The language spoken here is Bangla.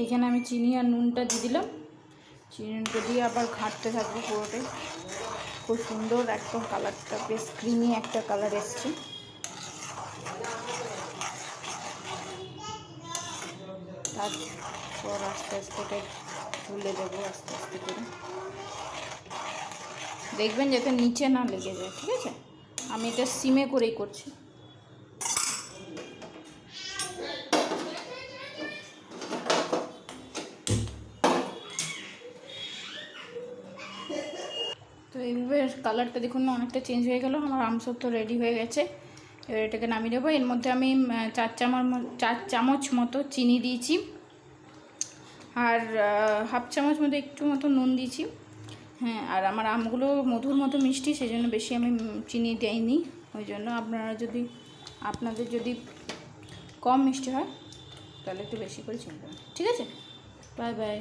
এইখানে আমি চিনি আর নুনটা দিয়ে দিলাম। চিনি নুনটা দিয়ে আবার ঘাঁটতে থাকবো পুরোটাই। খুব সুন্দর একদম কালারটা, বেশ ক্রিমি একটা কালার এসছে। তারপর আস্তে আস্তে এটা তুলে দেবো আস্তে আস্তে করে। দেখবেন যাতে নিচে না লেগে যায়, ঠিক আছে? আমি এটা সিমে করেই করছি। তো এইভাবে কালারটা দেখুন না অনেকটা চেঞ্জ হয়ে গেল। আমার আমসত্ব রেডি হয়ে গেছে। এবার এটাকে নামিয়ে দেবো। এর মধ্যে আমি 4 চামচ মতো চিনি দিয়েছি, আর হাফ চামচ মতো একটু মতো নুন দিয়েছি। হ্যাঁ, আর আমার আমগুলো মধুর মতো মিষ্টি, সেই জন্য বেশি আমি চিনি দেইনি। ওই জন্য আপনাদের যদি কম মিষ্টি হয় তাহলে একটু বেশি করে চিনি দেবেন, ঠিক আছে? Bye bye.